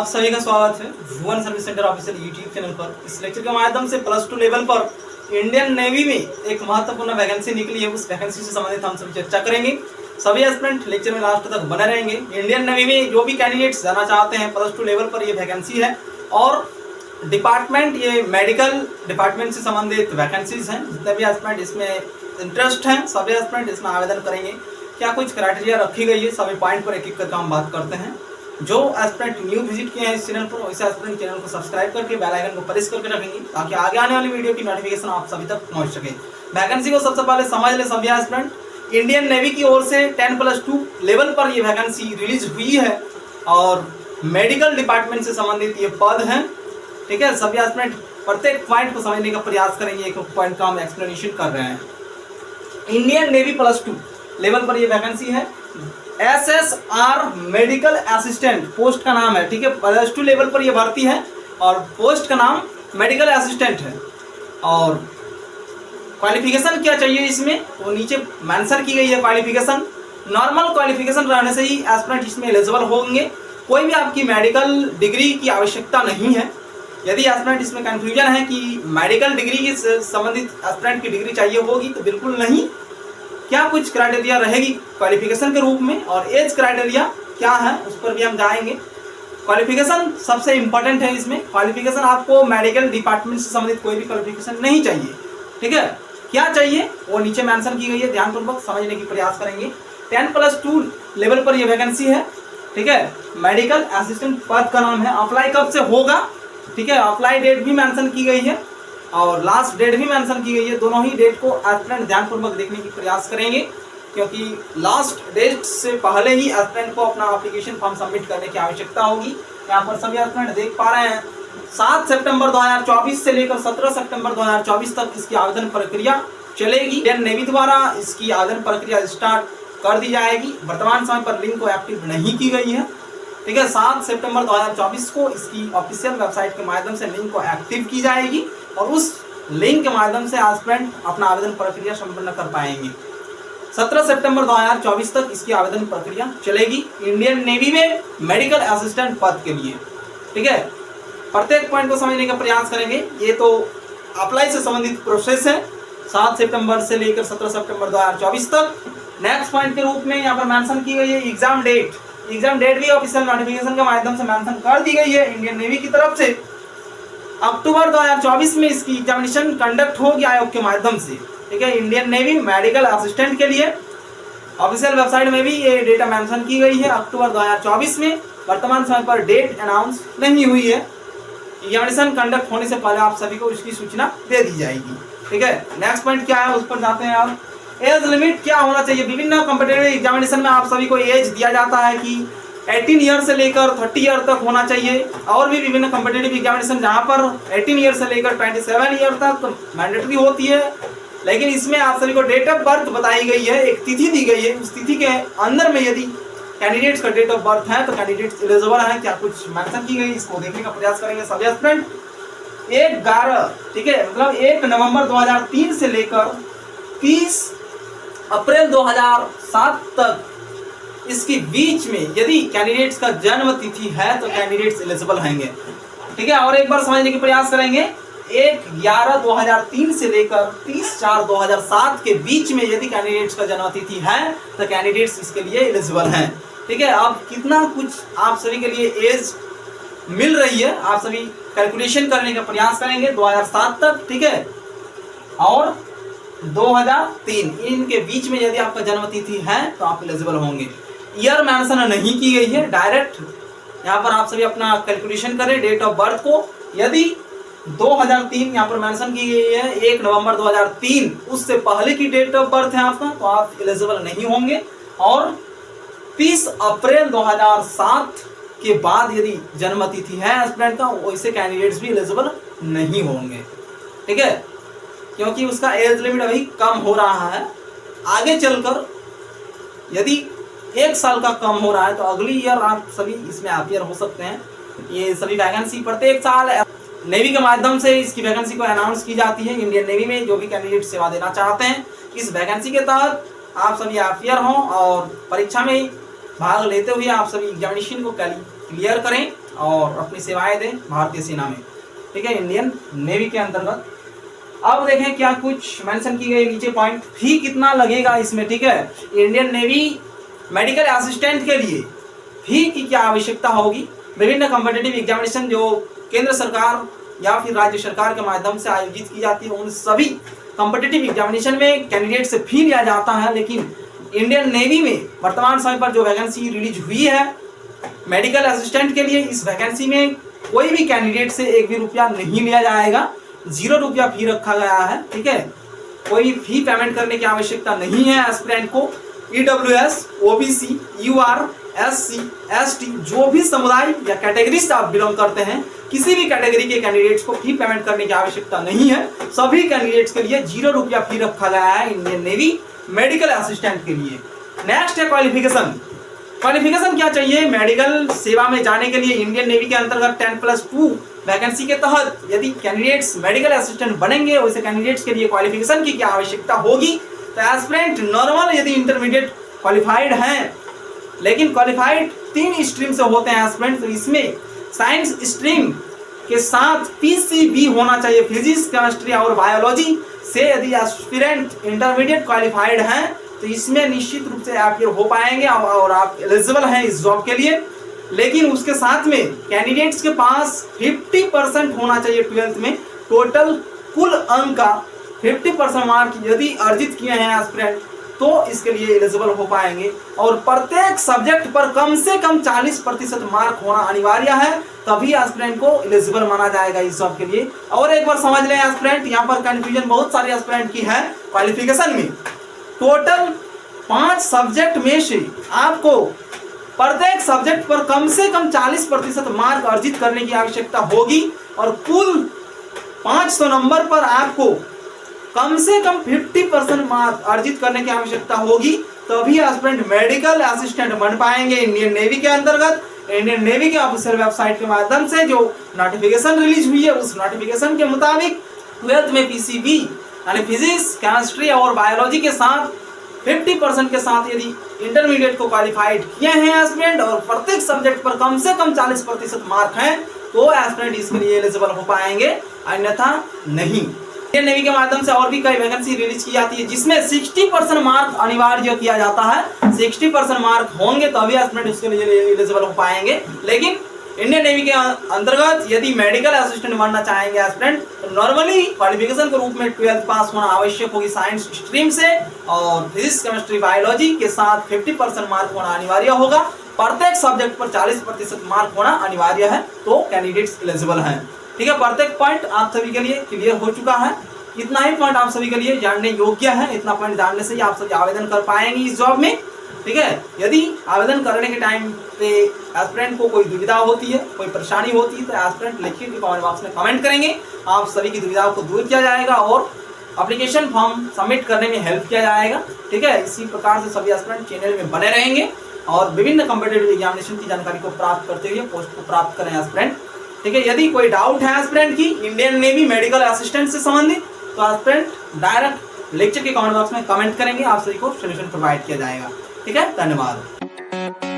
आप सभी का स्वागत है Bhuvan service centre official YouTube channel पर। इस लेक्चर के माध्यम से +2 लेवल पर इंडियन नेवी में एक महत्वपूर्ण वैकेंसी निकली है, उस वैकेंसी से संबंधित हम सभी चर्चा करेंगे। सभी एस्पिरेंट लेक्चर में लास्ट तक बने रहेंगे। इंडियन नेवी में जो भी कैंडिडेट्स जाना चाहते हैं +2 लेवल पर ये वैकेंसी है और डिपार्टमेंट ये मेडिकल डिपार्टमेंट से संबंधित वैकेंसीज हैं। जितने भी एस्पिरेंट इसमें इंटरेस्ट हैं सभी एस्पिरेंट इसमें आवेदन करेंगे। क्या कुछ क्राइटेरिया रखी गई है, सभी पॉइंट पर एक एक करके हम बात करते हैं। जो एस्पिरेंट न्यू विजिट किए हैं इस चैनल पर, वैसे एस्पिरेंट चैनल को सब्सक्राइब करके बेल आइकन को प्रेस करके रखेंगे ताकि आगे आने वाली वीडियो की नोटिफिकेशन आप सभी तक पहुंच सके। वैकेंसी को सबसे पहले समझ ले सभी एस्पिरेंट। इंडियन नेवी की ओर से 10+2 लेवल पर ये वैकेंसी रिलीज हुई है और मेडिकल डिपार्टमेंट से संबंधित ये पद हैं। ठीक है, सभी एस्पिरेंट प्रत्येक पॉइंट को समझने का प्रयास करेंगे। एक पॉइंट का हम एक्सप्लेनेशन कर रहे हैं। इंडियन नेवी +2 लेवल पर ये वैकेंसी है। SSR मेडिकल असिस्टेंट पोस्ट का नाम है। ठीक है, +2 लेवल पर ये भर्ती है और पोस्ट का नाम मेडिकल असिस्टेंट है। और क्वालिफिकेशन क्या चाहिए इसमें वो नीचे मेंशन की गई है। क्वालिफिकेशन नॉर्मल क्वालिफिकेशन रहने से ही एस्पिरेंट इसमें एलिजिबल होंगे। कोई भी आपकी मेडिकल डिग्री की आवश्यकता नहीं है। यदि एस्पिरेंट इसमें कंफ्यूजन है कि मेडिकल डिग्री से संबंधित एस्पिरेंट की डिग्री चाहिए होगी तो बिल्कुल नहीं। क्या कुछ क्राइटेरिया रहेगी क्वालिफिकेशन के रूप में और एज क्राइटेरिया क्या है उस पर भी हम जाएंगे। क्वालिफिकेशन सबसे इंपॉर्टेंट है इसमें। क्वालिफिकेशन आपको मेडिकल डिपार्टमेंट से संबंधित कोई भी क्वालिफिकेशन नहीं चाहिए। ठीक है, क्या चाहिए वो नीचे मेंशन की गई है, ध्यानपूर्वक समझने की प्रयास करेंगे। 10+2 लेवल पर यह वैकेंसी है। ठीक है, मेडिकल असिस्टेंट पद का नाम है। अप्लाई कब से होगा, ठीक है, अप्लाई डेट भी मेंशन की गई है और लास्ट डेट भी मेंशन की गई है। दोनों ही डेट को एस्पिरेंट ध्यानपूर्वक देखने की प्रयास करेंगे क्योंकि लास्ट डेट से पहले ही एस्पिरेंट को अपना एप्लीकेशन फॉर्म सबमिट करने की आवश्यकता होगी। यहाँ पर सभी एस्पिरेंट देख पा रहे हैं 7 सितंबर 2024 से लेकर 17 सितंबर 2024 तक इसकी आवेदन प्रक्रिया चलेगी। इंडियन नेवी द्वारा इसकी आवेदन प्रक्रिया स्टार्ट कर दी जाएगी। वर्तमान समय पर लिंक को एक्टिव नहीं की गई है। ठीक है, 7 सितंबर 2024 को इसकी ऑफिशियल वेबसाइट के माध्यम से लिंक को एक्टिव की जाएगी और उस लिंक के माध्यम से एस्पिरेंट अपना आवेदन प्रक्रिया संपन्न कर पाएंगे। 17 सितंबर 2024 तक इसकी आवेदन प्रक्रिया चलेगी इंडियन नेवी में मेडिकल असिस्टेंट पद के लिए। ठीक है, प्रत्येक पॉइंट को समझने का प्रयास करेंगे। ये तो अप्लाई से संबंधित प्रोसेस है 7 सितंबर से लेकर 17 सितंबर 2024 तक। नेक्स्ट पॉइंट के रूप में यहाँ पर मेंशन की गई है एग्जाम डेट। एग्जाम डेट भी ऑफिशियल नोटिफिकेशन के माध्यम से मेंशन कर दी गई है इंडियन नेवी की तरफ से। अक्टूबर 2024 में इसकी एग्जामिनेशन कंडक्ट होगी आयोग के माध्यम से। ठीक है, इंडियन नेवी मेडिकल असिस्टेंट के लिए ऑफिशियल वेबसाइट में भी ये डेटा मेंशन की गई है अक्टूबर 2024 में। वर्तमान समय पर डेट अनाउंस नहीं हुई है। एग्जामिनेशन कंडक्ट होने से पहले आप सभी को इसकी सूचना दे दी जाएगी। ठीक है, नेक्स्ट पॉइंट क्या है उस पर जाते हैं। आप एज लिमिट क्या होना चाहिए। विभिन्न कॉम्पिटिटिव एग्जामिनेशन में आप सभी को एज दिया जाता है कि 18 ईयर से लेकर 30 ईयर तक होना चाहिए। और भी विभिन्न कॉम्पिटिटिव एग्जामिनेशन जहाँ पर 18 ईयर से लेकर 27 ईयर तक मैंडेटरी होती है, लेकिन इसमें आप सभी को डेट ऑफ बर्थ बताई गई है, एक तिथि दी गई है। उस तिथि के अंदर में यदि कैंडिडेट्स का डेट ऑफ बर्थ है तो कैंडिडेट्स एलिजिबल है। क्या कुछ मेंशन की गई इसको देखने का प्रयास करेंगे सभी एस्पिरेंट। 11 ठीक है, मतलब 1 नवंबर 2003 से लेकर 30 अप्रैल 2007 तक इसके बीच में यदि कैंडिडेट्स का जन्म तिथि है तो कैंडिडेट्स एलिजिबल होंगे। ठीक है, और एक बार समझने की प्रयास करेंगे। 1/11/2003 से लेकर 30/4/2007 के बीच में यदि कैंडिडेट्स का जन्म तिथि है तो कैंडिडेट्स इसके लिए एलिजिबल हैं। ठीक है, अब कितना कुछ आप सभी के लिए एज मिल रही है आप सभी कैलकुलेशन करने का प्रयास करेंगे 2007 तक। ठीक है, और 2003 इनके बीच में यदि आपका जन्म तिथि है तो आप एलिजिबल होंगे। ईयर मेंशन नहीं की गई है, डायरेक्ट यहाँ पर आप सभी अपना कैलकुलेशन करें डेट ऑफ बर्थ को। यदि 2003 यहाँ पर मेंशन की गई है 1 नवंबर 2003 उससे पहले की डेट ऑफ बर्थ है आपका तो आप एलिजिबल नहीं होंगे। और 30 अप्रैल 2007 के बाद यदि जन्म तिथि है एस्पिरेंट का वैसे कैंडिडेट्स भी एलिजिबल नहीं होंगे। ठीक है, क्योंकि उसका एज लिमिट अभी कम हो रहा है। आगे चलकर यदि 1 साल का कम हो रहा है तो अगली ईयर आप सभी इसमें अपियर हो सकते हैं। ये सभी वैकेंसी प्रत्येक साल नेवी के माध्यम से इसकी वैकेंसी को अनाउंस की जाती है। इंडियन नेवी में जो भी कैंडिडेट सेवा देना चाहते हैं इस वैकेंसी के तहत आप सभी अपियर हों और परीक्षा में भाग लेते हुए आप सभी एग्जामिनेशन को क्लियर करें। और अपनी सेवाएं दें भारतीय सेना में, ठीक है, इंडियन नेवी के अंतर्गत। अब देखें क्या कुछ मेंशन की गई नीचे पॉइंट, फी कितना लगेगा इसमें, ठीक है। इंडियन नेवी मेडिकल असिस्टेंट के लिए फी की क्या आवश्यकता होगी। विभिन्न कॉम्पिटिटिव एग्जामिनेशन जो केंद्र सरकार या फिर राज्य सरकार के माध्यम से आयोजित की जाती है, उन सभी कॉम्पिटिटिव एग्जामिनेशन में कैंडिडेट से फी लिया जाता है, लेकिन इंडियन नेवी में वर्तमान समय पर जो वैकेंसी रिलीज हुई है मेडिकल असिस्टेंट के लिए, इस वैकेंसी में कोई भी कैंडिडेट से 1 भी रुपया नहीं लिया जाएगा, 0 रुपया फी रखा गया है, ठीक है। कोई फी पेमेंट करने की आवश्यकता नहीं है एस्पिरेंट को। EWS, OBC, UR, SC, ST जो भी समुदाय या कैटेगरी से आप बिलोंग करते हैं, किसी भी कैटेगरी के कैंडिडेट्स को फी पेमेंट करने की आवश्यकता नहीं है। सभी कैंडिडेट्स के लिए 0 रुपया फी रखा गया है इंडियन नेवी मेडिकल असिस्टेंट के लिए। नेक्स्ट है क्वालिफिकेशन। क्वालिफिकेशन क्या चाहिए मेडिकल सेवा में जाने के लिए। इंडियन नेवी के अंतर्गत 10+2 वैकेंसी के तहत यदि कैंडिडेट्स मेडिकल असिस्टेंट बनेंगे, वैसे कैंडिडेट्स के लिए क्वालिफिकेशन की क्या आवश्यकता होगी। तो एस्पिरेंट नॉर्मल यदि इंटरमीडिएट क्वालिफाइड हैं, लेकिन क्वालिफाइड 3 स्ट्रीम से होते हैं एस्पिरेंट, तो इसमें साइंस स्ट्रीम के साथ PCB होना चाहिए, फिजिक्स, केमिस्ट्री और बायोलॉजी से यदि एस्पिरेंट इंटरमीडिएट क्वालिफाइड हैं तो इसमें निश्चित रूप से आप हो पाएंगे और आप एलिजिबल हैं इस जॉब के लिए। लेकिन उसके साथ में कैंडिडेट्स के पास 50% होना चाहिए 12th में, टोटल कुल अंक का 50% मार्क यदि अर्जित किए हैं एस्पिरेंट तो इसके लिए एलिजिबल हो पाएंगे। और प्रत्येक सब्जेक्ट पर कम से कम 40% मार्क होना अनिवार्य है, तभी एस्पिरेंट को एलिजिबल माना जाएगा इस जॉब के लिए। और एक बार समझ लें एस्पिरेंट, यहाँ पर कंफ्यूजन बहुत सारे एस्पिरेंट की है क्वालिफिकेशन में। टोटल 5 सब्जेक्ट में से आपको प्रत्येक सब्जेक्ट पर कम से कम 40% मार्क अर्जित करने की आवश्यकता होगी और कुल 500 नंबर पर आपको कम से कम 50% मार्क अर्जित करने की आवश्यकता होगी, तभी एस्पिरेंट मेडिकल असिस्टेंट बन पाएंगे इंडियन नेवी के अंतर्गत। इंडियन नेवी के ऑफिशियल वेबसाइट के माध्यम से जो नोटिफिकेशन रिलीज हुई है, उस नोटिफिकेशन के मुताबिक 12th में PCB यानी फिजिक्स, केमिस्ट्री और बायोलॉजी के साथ 50% के साथ यदि इंटरमीडिएट को क्वालिफाइड किए हैं एस्पिरेंट और प्रत्येक सब्जेक्ट पर कम से कम 40% मार्क हैं, तो एस्पिरेंट इसके लिए एलिजिबल हो पाएंगे, अन्यथा नहीं। इंडियन नेवी के माध्यम से और भी कई वैकेंसी रिलीज की जाती है जिसमें 60% मार्क अनिवार्य किया जाता है। 60% मार्क होंगे तभी एस्पिरेंट उसके लिए एलिजिबल हो पाएंगे। लेकिन इंडियन नेवी के अंतर्गत यदि मेडिकल असिस्टेंट बनना चाहेंगे एस्पिरेंट तो नॉर्मली क्वालिफिकेशन के रूप में 12th पास होना आवश्यक होगी साइंस स्ट्रीम से, और फिजिक्स, केमिस्ट्री, बायोलॉजी के साथ 50% मार्क होना अनिवार्य होगा। प्रत्येक सब्जेक्ट पर 40% मार्क होना अनिवार्य है, तो कैंडिडेट्स एलिजिबल हैं। ठीक है, प्रत्येक पॉइंट आप सभी के लिए क्लियर हो चुका है। इतना ही पॉइंट आप सभी के लिए जानने योग्य है। इतना पॉइंट जानने से ही आप सभी आवेदन कर पाएंगे इस जॉब में। ठीक है, यदि आवेदन करने के टाइम पे एस्पिरेंट को कोई दुविधा होती है, कोई परेशानी होती है, तो एस्पिरेंट लिखित कमेंट बॉक्स में कमेंट करेंगे। आप सभी की दुविधाओं को दूर किया जाएगा और एप्लीकेशन फॉर्म सबमिट करने में हेल्प किया जाएगा। ठीक है, इसी प्रकार से सभी एस्पिरेंट चैनल में बने रहेंगे और विभिन्न कॉम्पिटिटिव एग्जामिनेशन की जानकारी को प्राप्त करते हुए पोस्ट को प्राप्त करें एस्पिरेंट। ठीक है, यदि कोई डाउट है एस्पिरेंट की इंडियन नेवी मेडिकल असिस्टेंट से संबंधित, तो एस्पिरेंट डायरेक्ट लेक्चर के कमेंट बॉक्स में कमेंट करेंगे, आप सभी को सोल्यूशन प्रोवाइड किया जाएगा। ठीक है, धन्यवाद।